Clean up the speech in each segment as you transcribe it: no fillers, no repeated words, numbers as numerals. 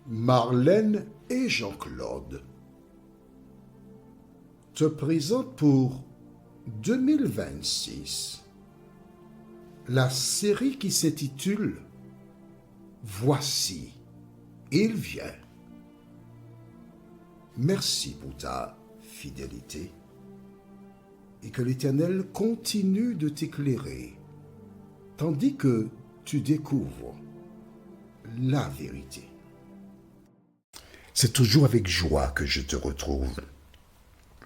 Marlène et Jean-Claude te présentent pour 2026 la série qui s'intitule « Voici, il vient ». Merci pour ta fidélité et que l'Éternel continue de t'éclairer tandis que tu découvres la vérité. C'est toujours avec joie que je te retrouve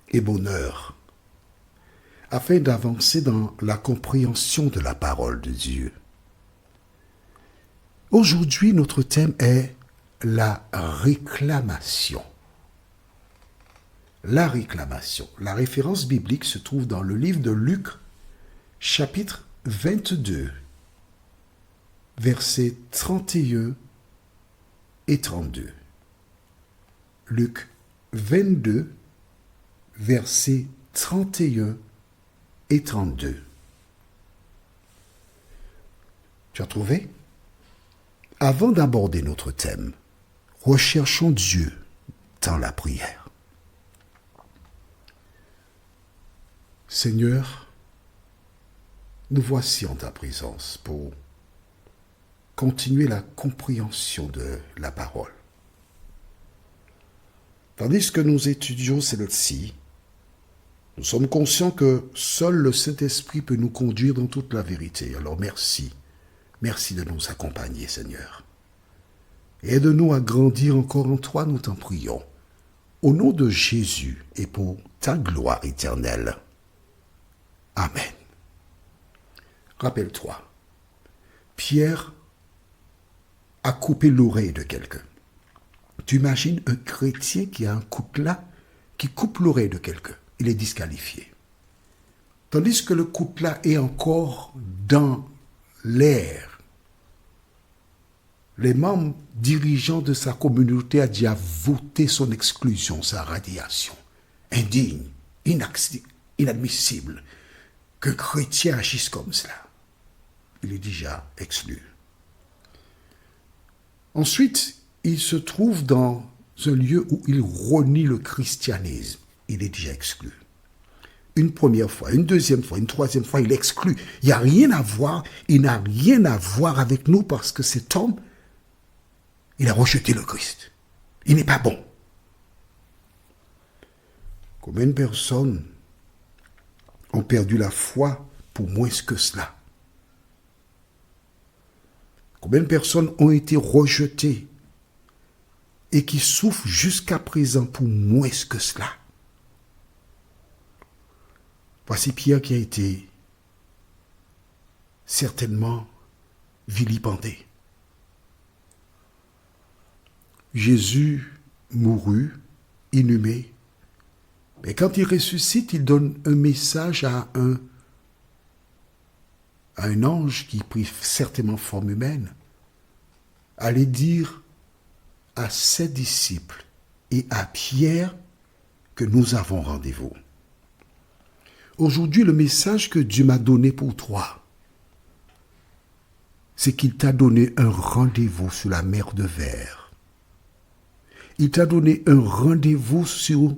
et bonheur afin d'avancer dans la compréhension de la parole de Dieu. Aujourd'hui, notre thème est la réclamation. La réclamation. La référence biblique se trouve dans le livre de Luc, chapitre 22, versets 31 et 32. Luc 22, versets 31 et 32. Tu as trouvé? Avant d'aborder notre thème, recherchons Dieu dans la prière. Seigneur, nous voici en ta présence pour continuer la compréhension de la parole. Tandis que nous étudions celle-ci, nous sommes conscients que seul le Saint-Esprit peut nous conduire dans toute la vérité. Alors merci. Merci de nous accompagner, Seigneur. Aide-nous à grandir encore en toi, nous t'en prions. Au nom de Jésus et pour ta gloire éternelle. Amen. Rappelle-toi, Pierre a coupé l'oreille de quelqu'un. Tu imagines un chrétien qui a un coutelas qui coupe l'oreille de quelqu'un. Il est disqualifié. Tandis que le coutelas est encore dans l'air. Les membres dirigeants de sa communauté a déjà voté son exclusion, sa radiation. Indigne, inadmissible qu'un chrétien agisse comme cela. Il est déjà exclu. Ensuite, il se trouve dans un lieu où il renie le christianisme. Il est déjà exclu. Une première fois, une deuxième fois, une troisième fois, il est exclu. Il n'y a rien à voir, il n'a rien à voir avec nous parce que cet homme, il a rejeté le Christ. Il n'est pas bon. Combien de personnes ont perdu la foi pour moins que cela? Combien de personnes ont été rejetées et qui souffrent jusqu'à présent pour moins que cela? Voici Pierre qui a été certainement vilipendé. Jésus mourut, inhumé, mais quand il ressuscite, il donne un message à un ange qui prit certainement forme humaine. Allez dire à ses disciples et à Pierre que nous avons rendez-vous. Aujourd'hui, le message que Dieu m'a donné pour toi, c'est qu'il t'a donné un rendez-vous sur la mer de verre. Il t'a donné un rendez-vous sur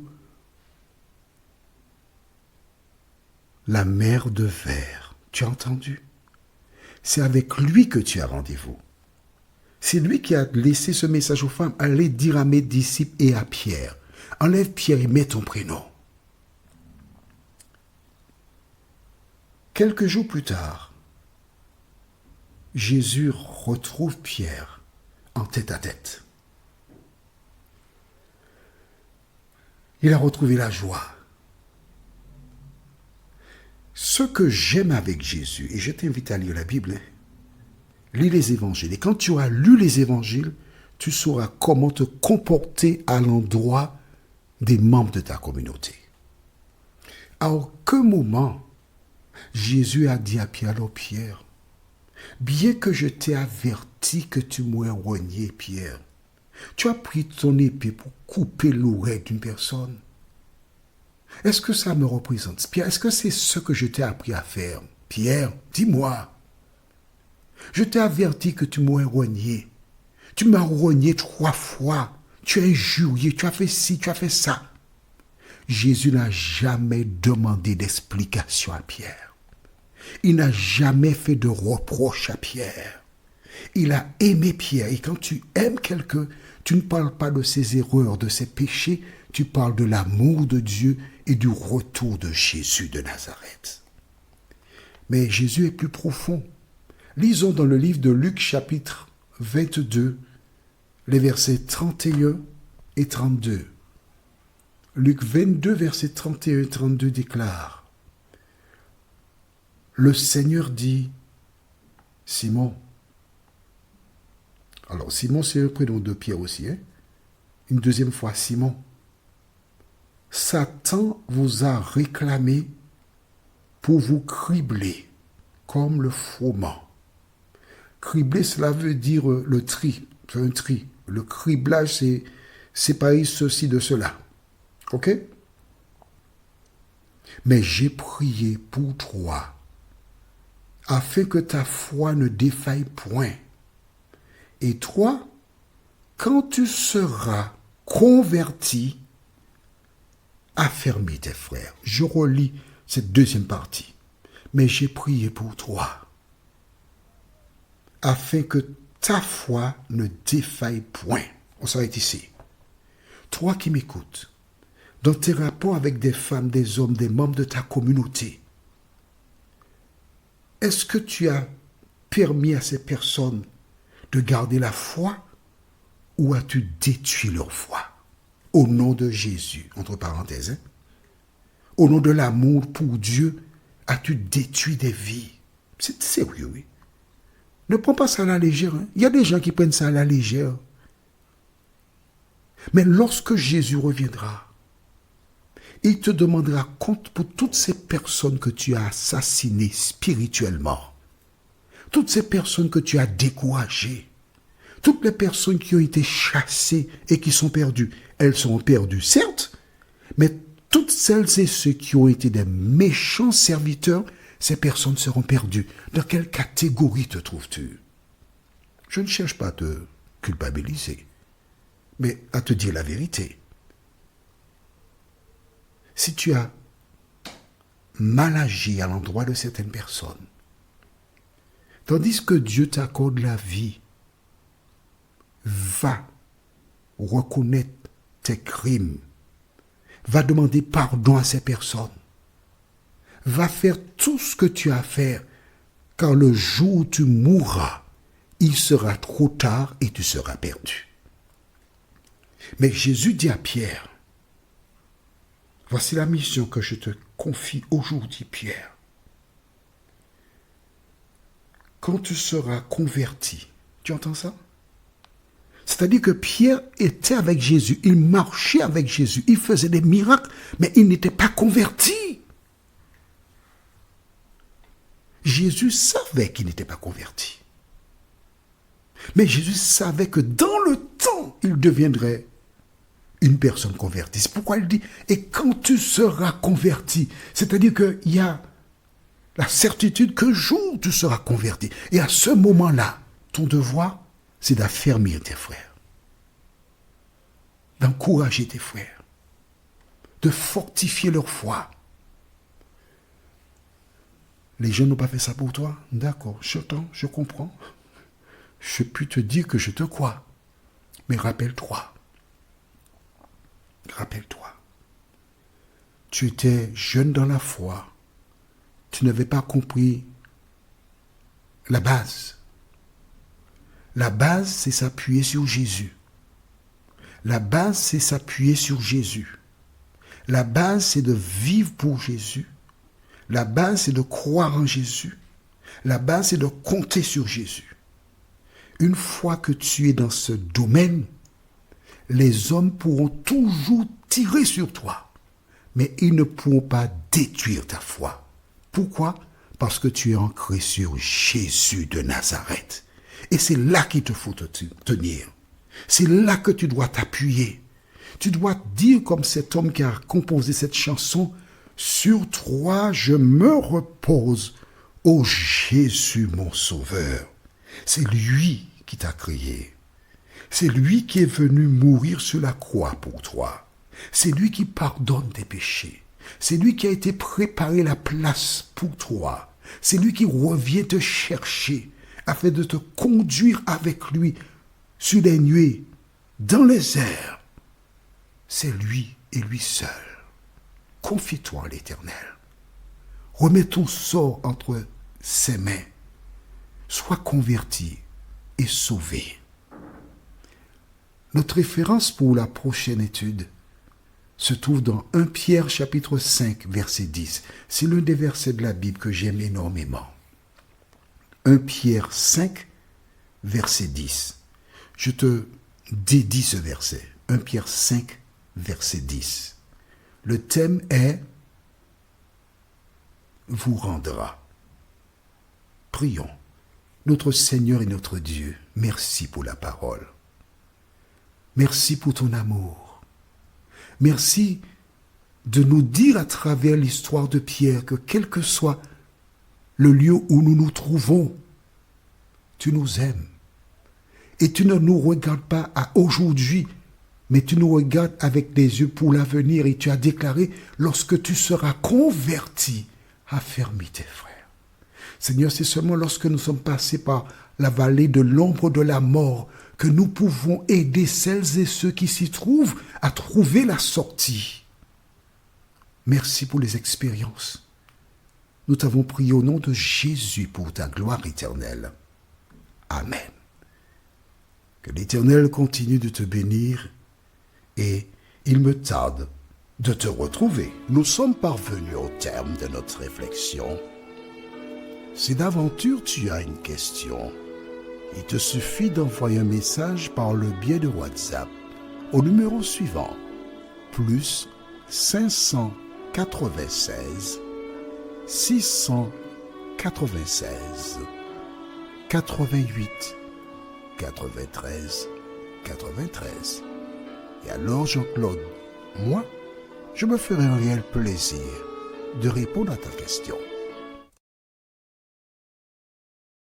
la mer de verre. Tu as entendu? C'est avec lui que tu as rendez-vous. C'est lui qui a laissé ce message aux femmes. Allez dire à mes disciples et à Pierre. Enlève Pierre et mets ton prénom. Quelques jours plus tard, Jésus retrouve Pierre en tête à tête. Il a retrouvé la joie. Ce que j'aime avec Jésus, et je t'invite à lire la Bible, lis les évangiles. Et quand tu auras lu les évangiles, tu sauras comment te comporter à l'endroit des membres de ta communauté. À aucun moment, Jésus a dit à Pierre, alors Pierre, bien que je t'ai averti que tu m'aurais renié, Pierre, tu as pris ton épée pour couper l'oreille d'une personne. Est-ce que ça me représente, Pierre? Est-ce que c'est ce que je t'ai appris à faire? Pierre, dis-moi. Je t'ai averti que tu m'aurais renié. Tu m'as rogné 3 fois. Tu as injurié, tu as fait ci, tu as fait ça. Jésus n'a jamais demandé d'explication à Pierre. Il n'a jamais fait de reproche à Pierre. Il a aimé Pierre. Et quand tu aimes quelqu'un, tu ne parles pas de ses erreurs, de ses péchés. Tu parles de l'amour de Dieu et du retour de Jésus de Nazareth. Mais Jésus est plus profond. Lisons dans le livre de Luc chapitre 22, les versets 31 et 32. Luc 22, versets 31 et 32 déclare: Le Seigneur dit, Simon. Alors, Simon, c'est le prénom de Pierre aussi. Une deuxième fois, Simon. Satan vous a réclamé pour vous cribler comme le froment. Cribler, cela veut dire le tri. C'est un tri. Le criblage, c'est séparer ceci de cela. OK? Mais j'ai prié pour toi, afin que ta foi ne défaille point. Et toi, quand tu seras converti, affermis tes frères. Je relis cette deuxième partie. Mais j'ai prié pour toi, afin que ta foi ne défaille point. On s'arrête ici. Toi qui m'écoutes, dans tes rapports avec des femmes, des hommes, des membres de ta communauté, est-ce que tu as permis à ces personnes de garder la foi ou as-tu détruit leur foi? Au nom de Jésus, entre parenthèses, au nom de l'amour pour Dieu, as-tu détruit des vies? C'est sérieux, oui. Ne prends pas ça à la légère. Il y a des gens qui prennent ça à la légère. Mais lorsque Jésus reviendra, il te demandera compte pour toutes ces personnes que tu as assassinées spirituellement, toutes ces personnes que tu as découragées, toutes les personnes qui ont été chassées et qui sont perdues. Elles sont perdues, certes, mais toutes celles et ceux qui ont été des méchants serviteurs, ces personnes seront perdues. Dans quelle catégorie te trouves-tu? Je ne cherche pas à te culpabiliser, mais à te dire la vérité. Si tu as mal agi à l'endroit de certaines personnes, tandis que Dieu t'accorde la vie, va reconnaître tes crimes, va demander pardon à ces personnes, va faire tout ce que tu as à faire, car le jour où tu mourras, il sera trop tard et tu seras perdu. Mais Jésus dit à Pierre, voici la mission que je te confie aujourd'hui, Pierre. Quand tu seras converti, tu entends ça? C'est-à-dire que Pierre était avec Jésus, il marchait avec Jésus, il faisait des miracles, mais il n'était pas converti. Jésus savait qu'il n'était pas converti. Mais Jésus savait que dans le temps, il deviendrait une personne convertie. C'est pourquoi il dit, et quand tu seras converti, c'est-à-dire qu'il y a la certitude qu'un jour tu seras converti. Et à ce moment-là, ton devoir, c'est d'affermir tes frères, d'encourager tes frères, de fortifier leur foi. Les gens n'ont pas fait ça pour toi? D'accord, j'entends, je comprends. Je puis te dire que je te crois. Mais rappelle-toi, tu étais jeune dans la foi, tu n'avais pas compris la base. La base, c'est s'appuyer sur Jésus. La base, c'est s'appuyer sur Jésus. La base, c'est de vivre pour Jésus. La base, c'est de croire en Jésus. La base, c'est de compter sur Jésus. Une fois que tu es dans ce domaine, les hommes pourront toujours tirer sur toi, mais ils ne pourront pas détruire ta foi. Pourquoi? Parce que tu es ancré sur Jésus de Nazareth. Et c'est là qu'il te faut te tenir. C'est là que tu dois t'appuyer. Tu dois dire comme cet homme qui a composé cette chanson, « Sur toi je me repose, ô Jésus mon sauveur. » C'est lui qui t'a créé. C'est lui qui est venu mourir sur la croix pour toi. C'est lui qui pardonne tes péchés. C'est lui qui a été préparé la place pour toi. C'est lui qui revient te chercher afin de te conduire avec lui sur les nuées, dans les airs. C'est lui et lui seul. Confie-toi en l'Éternel. Remets ton sort entre ses mains. Sois converti et sauvé. Notre référence pour la prochaine étude se trouve dans 1 Pierre chapitre 5 verset 10. C'est l'un des versets de la Bible que j'aime énormément. 1 Pierre 5 verset 10. Je te dédie ce verset. 1 Pierre 5 verset 10. Le thème est « Vous rendra ». Prions. Notre Seigneur et notre Dieu, merci pour la parole. Merci pour ton amour. Merci de nous dire à travers l'histoire de Pierre que quel que soit le lieu où nous nous trouvons, tu nous aimes. Et tu ne nous regardes pas à aujourd'hui, mais tu nous regardes avec des yeux pour l'avenir. Et tu as déclaré, lorsque tu seras converti, affermis tes frères. Seigneur, c'est seulement lorsque nous sommes passés par la vallée de l'ombre de la mort que nous pouvons aider celles et ceux qui s'y trouvent à trouver la sortie. Merci pour les expériences. Nous t'avons prié au nom de Jésus pour ta gloire éternelle. Amen. Que l'Éternel continue de te bénir et il me tarde de te retrouver. Nous sommes parvenus au terme de notre réflexion. Si d'aventure tu as une question, il te suffit d'envoyer un message par le biais de WhatsApp au numéro suivant, plus 596 696 88 93 93. Et alors Jean-Claude, moi, je me ferai un réel plaisir de répondre à ta question.